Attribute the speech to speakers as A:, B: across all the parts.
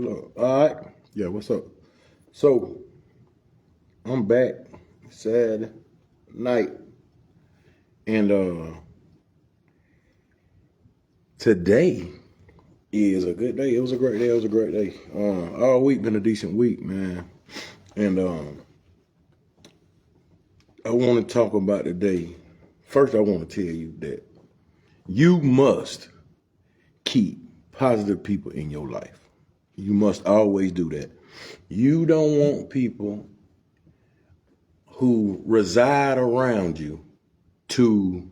A: Hello. All right. Yeah, what's up? So, I'm back Saturday night. And today is a good day. It was a great day. It was a great day. All week been a decent week, man. And I want to talk about today. First, I want to tell you that you must keep positive people in your life. You must always do that. You don't want people who reside around you to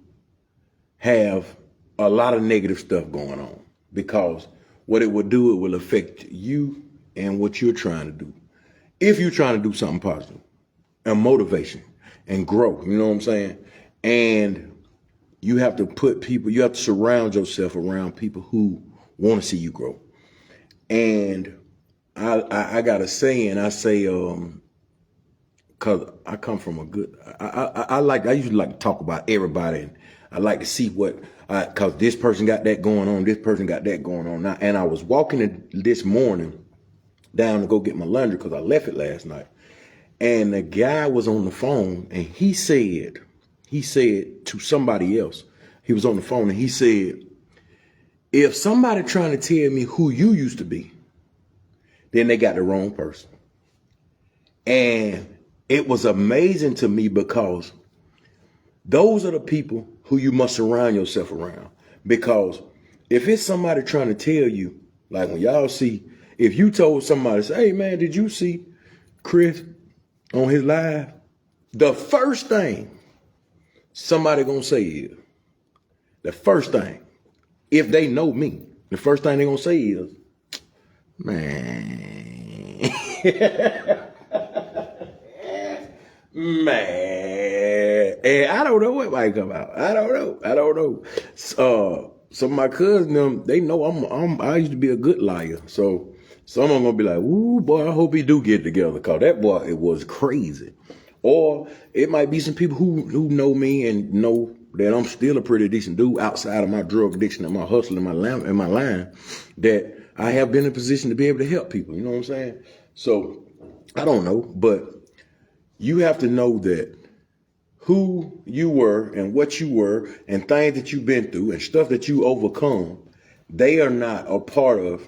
A: have a lot of negative stuff going on, because what it will do, it will affect you and what you're trying to do. If you're trying to do something positive and motivation and growth, you know what I'm saying? And you have to surround yourself around people who want to see you grow. And I got a saying, I say, cause I come from a good, I usually like to talk about everybody, and I like to see cause this person got that going on, this person got that going on. Now, and I was walking this morning down to go get my laundry cause I left it last night. And the guy was on the phone and he said to somebody else, he was on the phone and he said, if somebody trying to tell me who you used to be, then they got the wrong person. And it was amazing to me, because those are the people who you must surround yourself around. Because if it's somebody trying to tell you, like when y'all see, if you told somebody, say, hey man, did you see Chris on his live? The first thing somebody gonna say is, the first thing, if they know me, the first thing they gonna say is, man, man, and I don't know what might come out. I don't know. Some of my cousins, they know I used to be a good liar. So some of them gonna be like, ooh, boy, I hope he do get together. Cause that boy, it was crazy. Or it might be some people who know me and know that I'm still a pretty decent dude outside of my drug addiction and my hustle and my line, that I have been in a position to be able to help people. You know what I'm saying? So I don't know, but you have to know that who you were and what you were and things that you've been through and stuff that you overcome, they are not a part of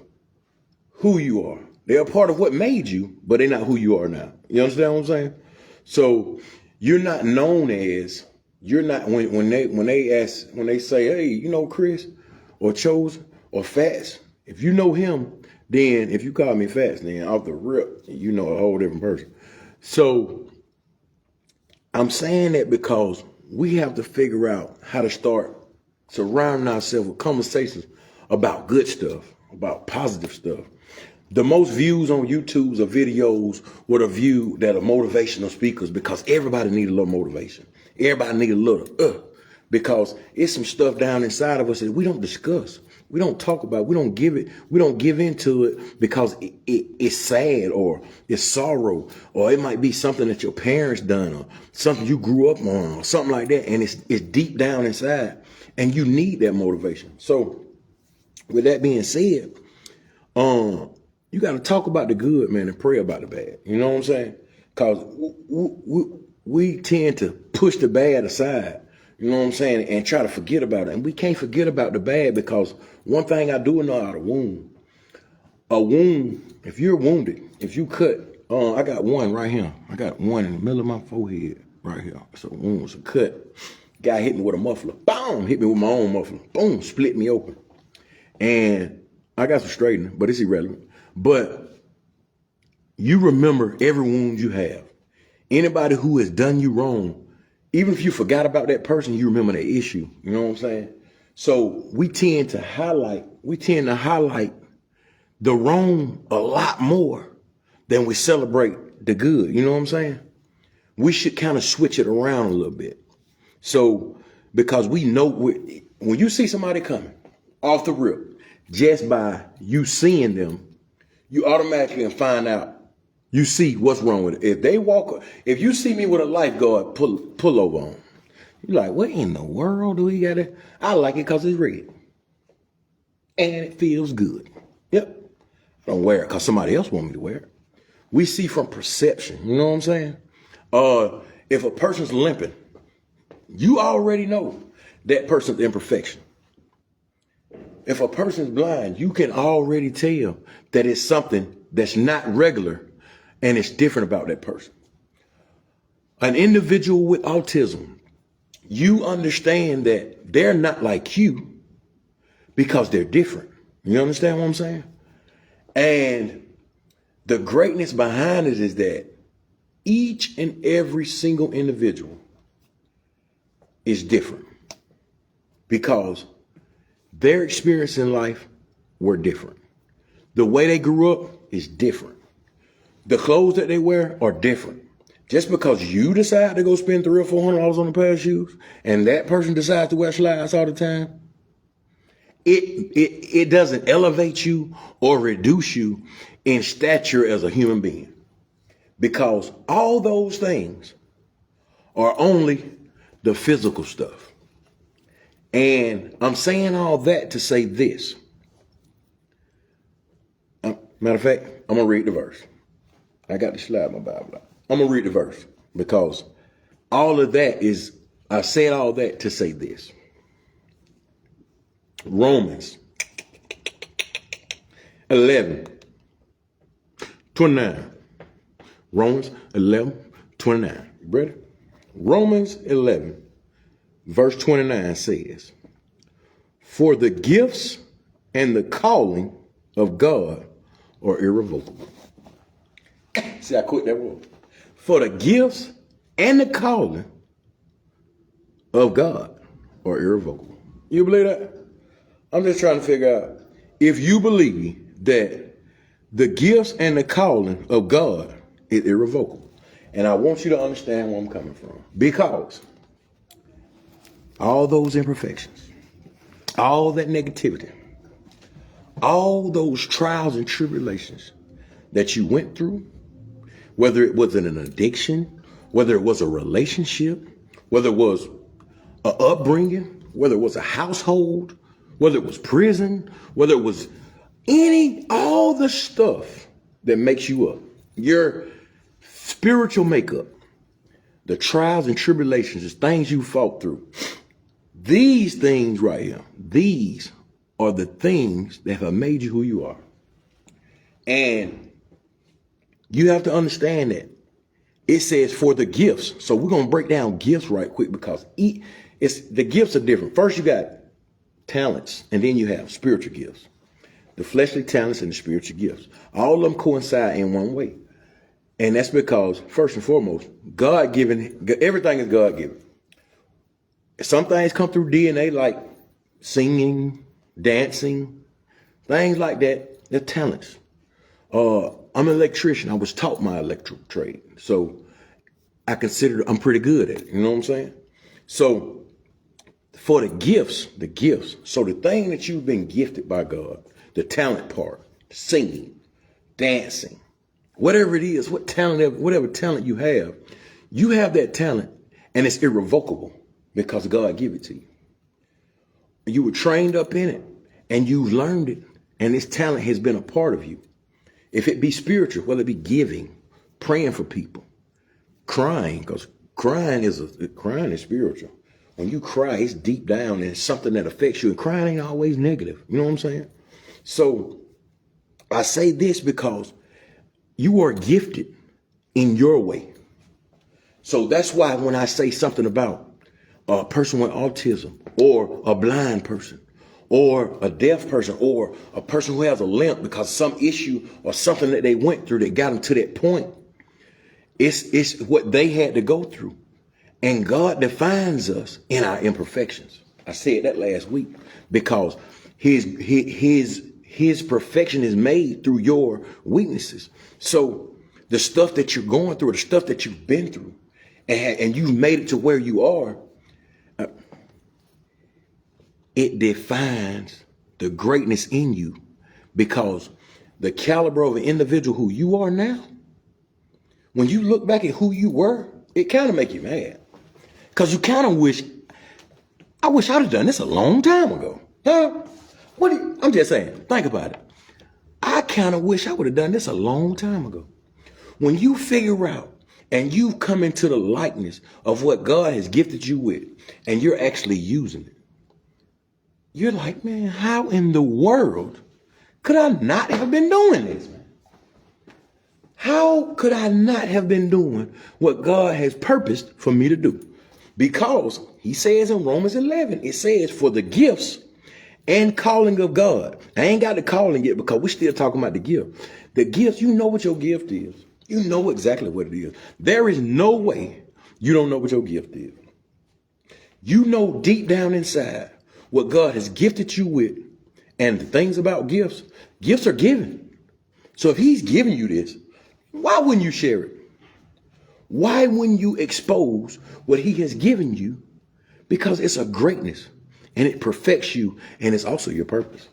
A: who you are. They're a part of what made you, but they're not who you are now. You understand what I'm saying? So you're not known as, you're not, when they say, hey, you know, Chris or Chosen or Fats, if you know him, then if you call me Fats, then off the rip, you know a whole different person. So I'm saying that because we have to figure out how to start surrounding ourselves with conversations about good stuff, about positive stuff. The most views on YouTube's are videos with a view that are motivational speakers, because everybody needs a little motivation. Everybody needs a little, because it's some stuff down inside of us that we don't discuss. We don't talk about, we don't give into it because it's sad or it's sorrow, or it might be something that your parents done or something you grew up on or something like that. And it's deep down inside and you need that motivation. So with that being said, you got to talk about the good, man, and pray about the bad. You know what I'm saying? Because we tend to push the bad aside, you know what I'm saying, and try to forget about it. And we can't forget about the bad, because one thing I do know out of a wound, if you're wounded, if you cut, I got one right here. I got one in the middle of my forehead right here. So a wound was a cut. Guy hit me with a muffler. Boom! Hit me with my own muffler. Boom! Split me open. And I got some straightening, but it's irrelevant. But you remember every wound you have. Anybody who has done you wrong, even if you forgot about that person, you remember the issue. You know what I'm saying? So we tend to highlight the wrong a lot more than we celebrate the good. You know what I'm saying? We should kind of switch it around a little bit. So, because we know when you see somebody coming off the rip, just by you seeing them, you automatically find out, you see what's wrong with it. If you see me with a lifeguard pull over on, you're like, what in the world do we got to? I like it because it's red. And it feels good. Yep. I don't wear it because somebody else wants me to wear it. We see from perception. You know what I'm saying? If a person's limping, you already know that person's imperfection. If a person's blind, you can already tell that it's something that's not regular and it's different about that person. An individual with autism, you understand that they're not like you because they're different. You understand what I'm saying? And the greatness behind it is that each and every single individual is different because their experience in life were different. The way they grew up is different. The clothes that they wear are different. Just because you decide to go spend $300 or $400 on a pair of shoes and that person decides to wear slides all the time, it doesn't elevate you or reduce you in stature as a human being. Because all those things are only the physical stuff. And I'm saying all that to say this. Matter of fact, I'm going to read the verse. I got the slide in my Bible. I'm going to read the verse because all of that is, I said all that to say this. Romans 11:29. Romans 11:29. You ready? Romans 11, verse 29 says, "For the gifts and the calling of God are irrevocable." See, I quit that word. For the gifts and the calling of God are irrevocable. You believe that? I'm just trying to figure out if you believe that the gifts and the calling of God is irrevocable. And I want you to understand where I'm coming from. Because all those imperfections, all that negativity, all those trials and tribulations that you went through, whether it was an addiction, whether it was a relationship, whether it was an upbringing, whether it was a household, whether it was prison, whether it was all the stuff that makes you up, your spiritual makeup, the trials and tribulations, the things you fought through, these things right here, these are the things that have made you who you are. And you have to understand that it says for the gifts. So we're going to break down gifts right quick because the gifts are different. First, you got talents, and then you have spiritual gifts. The fleshly talents and the spiritual gifts. All of them coincide in one way. And that's because, first and foremost, God-given, everything is God-given. Some things come through DNA like singing, dancing, things like that. They're talents. I'm an electrician. I was taught my electrical trade. So I consider I'm pretty good at it. You know what I'm saying? So for the gifts. So the thing that you've been gifted by God, the talent part, singing, dancing, whatever it is, whatever talent you have that talent and it's irrevocable because God gave it to you. You were trained up in it and you learned it and this talent has been a part of you. If it be spiritual, whether it be giving, praying for people, crying, because crying is spiritual. When you cry, it's deep down and it's something that affects you. And crying ain't always negative. You know what I'm saying? So I say this because you are gifted in your way. So that's why when I say something about a person with autism or a blind person or a deaf person or a person who has a limp because some issue or something that they went through that got them to that point, it's what they had to go through. And God defines us in our imperfections. I said that last week because his perfection is made through your weaknesses. So the stuff that you're going through, the stuff that you've been through, and you've made it to where you are, it defines the greatness in you because the caliber of an individual who you are now, when you look back at who you were, it kind of make you mad. Because you kind of wish I'd have done this a long time ago. Huh? I'm just saying, think about it. I kind of wish I would have done this a long time ago. When you figure out and you come into the likeness of what God has gifted you with, and you're actually using it, you're like, man, how in the world could I not have been doing this, man? How could I not have been doing what God has purposed for me to do? Because he says in Romans 11, it says, for the gifts and calling of God. I ain't got the calling yet because we're still talking about the gift. The gifts, you know what your gift is. You know exactly what it is. There is no way you don't know what your gift is. You know deep down inside what God has gifted you with. And the things about gifts, gifts are given. So if he's giving you this, why wouldn't you share it? Why wouldn't you expose what he has given you? Because it's a greatness and it perfects you and it's also your purpose.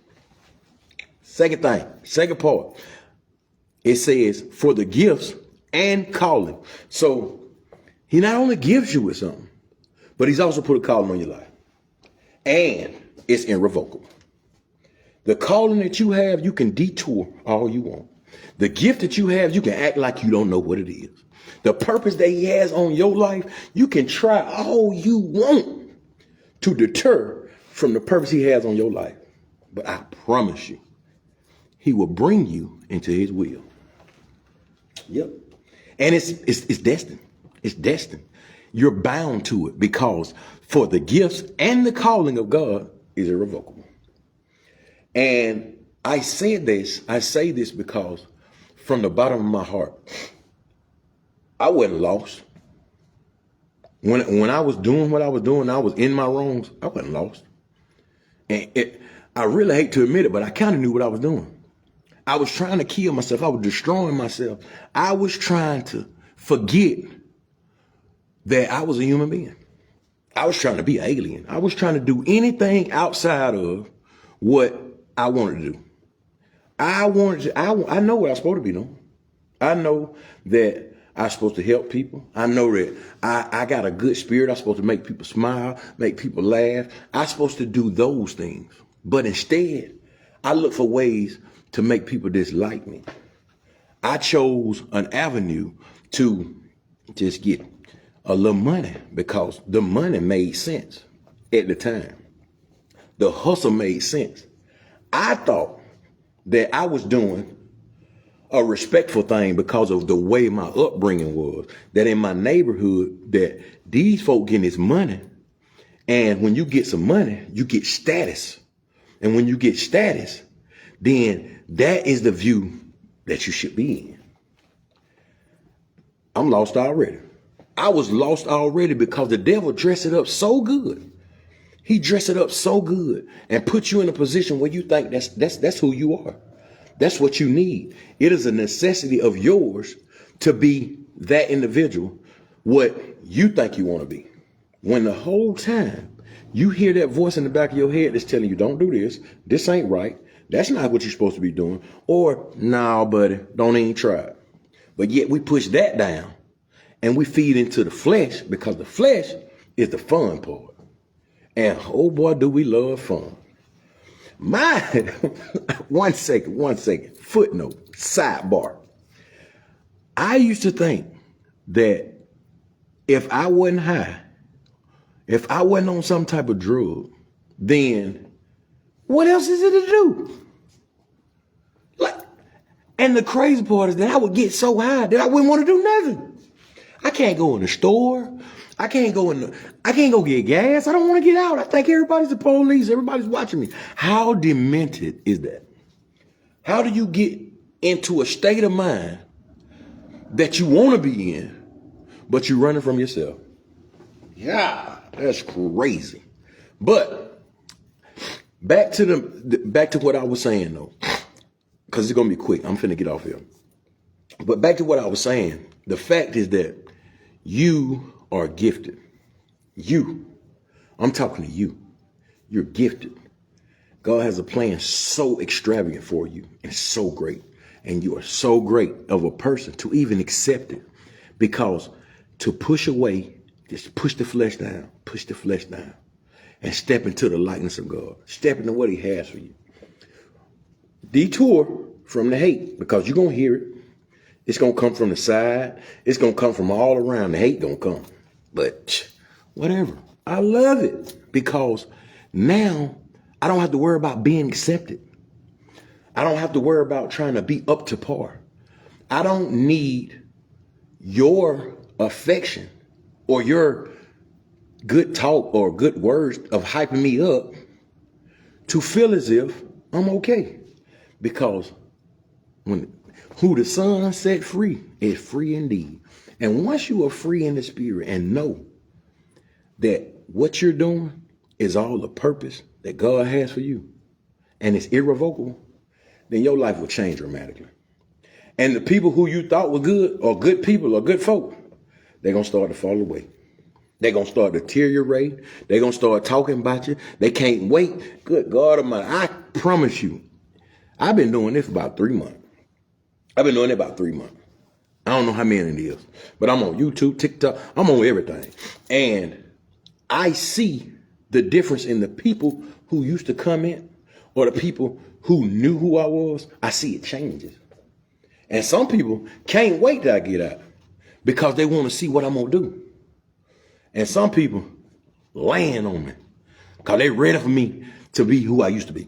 A: Second thing, second part, it says for the gifts and calling. So he not only gives you with something, but he's also put a calling on your life. And it's irrevocable. The calling that you have, you can detour all you want. The gift that you have, you can act like you don't know what it is. The purpose that he has on your life, you can try all you want to deter from the purpose he has on your life. But I promise you, he will bring you into his will. Yep. And it's destined. It's destined. You're bound to it because for the gifts and the calling of God is irrevocable. And I say this because from the bottom of my heart, I wasn't lost. When I was doing what I was doing, I was in my wrongs, I wasn't lost. And I really hate to admit it, but I kind of knew what I was doing. I was trying to kill myself. I was destroying myself. I was trying to forget that I was a human being. I was trying to be an alien. I was trying to do anything outside of what I wanted to do. I know what I'm supposed to be doing. I know that I'm supposed to help people. I know that I got a good spirit. I'm supposed to make people smile, make people laugh. I'm supposed to do those things. But instead, I look for ways to make people dislike me. I chose an avenue to just get a little money because the money made sense at the time. The hustle made sense. I thought that I was doing a respectful thing because of the way my upbringing was, that in my neighborhood, that these folk getting this money. And when you get some money, you get status. And when you get status, then that is the view that you should be in. I'm lost already. I was lost already because the devil dressed it up so good. He dressed it up so good and put you in a position where you think that's who you are. That's what you need. It is a necessity of yours to be that individual, what you think you want to be. When the whole time you hear that voice in the back of your head that's telling you, don't do this. This ain't right. That's not what you're supposed to be doing. Or, nah, buddy, don't even try it. But yet we push that down and we feed into the flesh because the flesh is the fun part. And oh boy, do we love fun. One second, footnote, sidebar. I used to think that if I wasn't high, if I wasn't on some type of drug, then what else is it to do? And the crazy part is that I would get so high that I wouldn't want to do nothing. I can't go in the store. I can't go get gas. I don't want to get out. I think everybody's the police. Everybody's watching me. How demented is that? How do you get into a state of mind that you want to be in, but you're running from yourself? Yeah, that's crazy. But back to what I was saying though, because it's gonna be quick. I'm finna get off here. But back to what I was saying. The fact is that you are gifted. I'm talking to you. You're gifted. God has a plan so extravagant for you and so great. And you are so great of a person to even accept it. Because to push away, just push the flesh down, and step into the likeness of God. Step into what he has for you. Detour from the hate, because you're going to hear it. It's going to come from the side. It's going to come from all around. The hate going to come. But whatever. I love it because now I don't have to worry about being accepted. I don't have to worry about trying to be up to par. I don't need your affection or your good talk or good words of hyping me up to feel as if I'm okay. Because when who the Son set free is free indeed. And once you are free in the spirit and know that what you're doing is all the purpose that God has for you and it's irrevocable, then your life will change dramatically. And the people who you thought were good or good people or good folk, they're going to start to fall away. They're going to start to deteriorate. They're going to start talking about you. They can't wait. Good God Almighty, I promise you, I've been doing this for about 3 months. I've been doing it about 3 months. I don't know how many it is, but I'm on YouTube, TikTok. I'm on everything. And I see the difference in the people who used to come in or the people who knew who I was. I see it changes. And some people can't wait till I get out because they want to see what I'm going to do. And some people laying on me because they ready for me to be who I used to be.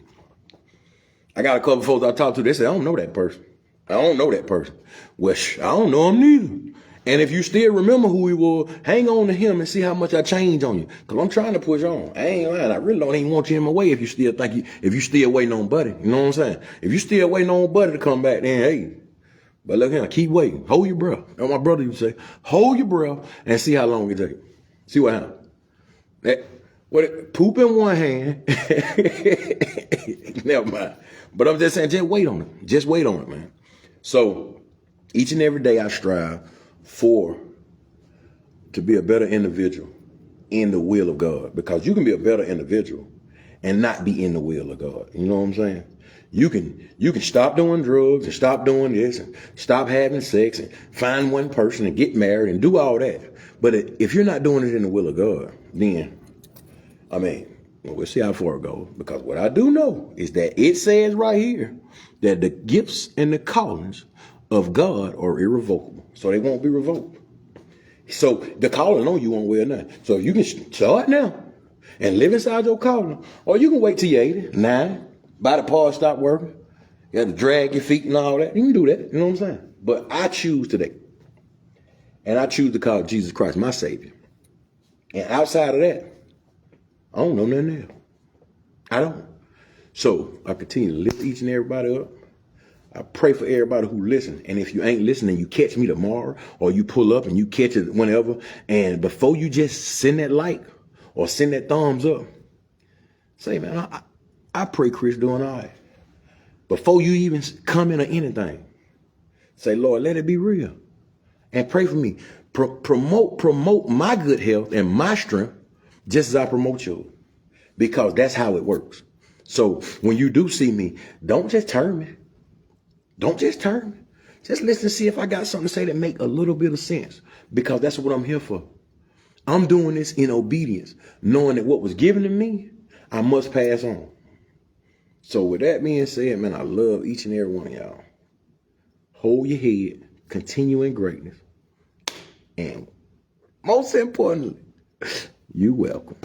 A: I got a couple of folks I talked to, they say, I don't know that person. I don't know that person. Well, I don't know him neither. And if you still remember who he was, hang on to him and see how much I changed on you. Because I'm trying to push on. I ain't lying. I really don't even want you in my way if you still think if you still waiting on Buddy. You know what I'm saying? If you still waiting on Buddy to come back, then hey. But look here, keep waiting. Hold your breath. That's what my brother used to say. Hold your breath and see how long it takes. See what happens. Poop in one hand. Never mind. But I'm just saying, just wait on it. Just wait on it, man. So each and every day I strive to be a better individual in the will of God. Because you can be a better individual and not be in the will of God. You know what I'm saying? You can stop doing drugs and stop doing this and stop having sex and find one person and get married and do all that. But if you're not doing it in the will of God, then, we'll see how far it goes. Because what I do know is that it says right here that the gifts and the callings of God are irrevocable. So they won't be revoked. So the calling on you won't wear nothing. So you can start now and live inside your calling. Or you can wait till you're 80, 90, by the part stop working. You have to drag your feet and all that. You can do that. You know what I'm saying? But I choose today. And I choose to call Jesus Christ my Savior. And outside of that, I don't know nothing else. I don't. So I continue to lift each and everybody up. I pray for everybody who listens. And if you ain't listening, you catch me tomorrow or you pull up and you catch it whenever. And before you just send that like or send that thumbs up, say, man, I pray Chris doing all right. Before you even comment or anything, say, Lord, let it be real. And pray for me. Promote my good health and my strength just as I promote yours. Because that's how it works. So when you do see me, don't just turn me. Don't just turn me. Just listen to see if I got something to say that make a little bit of sense. Because that's what I'm here for. I'm doing this in obedience, knowing that what was given to me, I must pass on. So with that being said, man, I love each and every one of y'all. Hold your head, continue in greatness. And most importantly, you're welcome.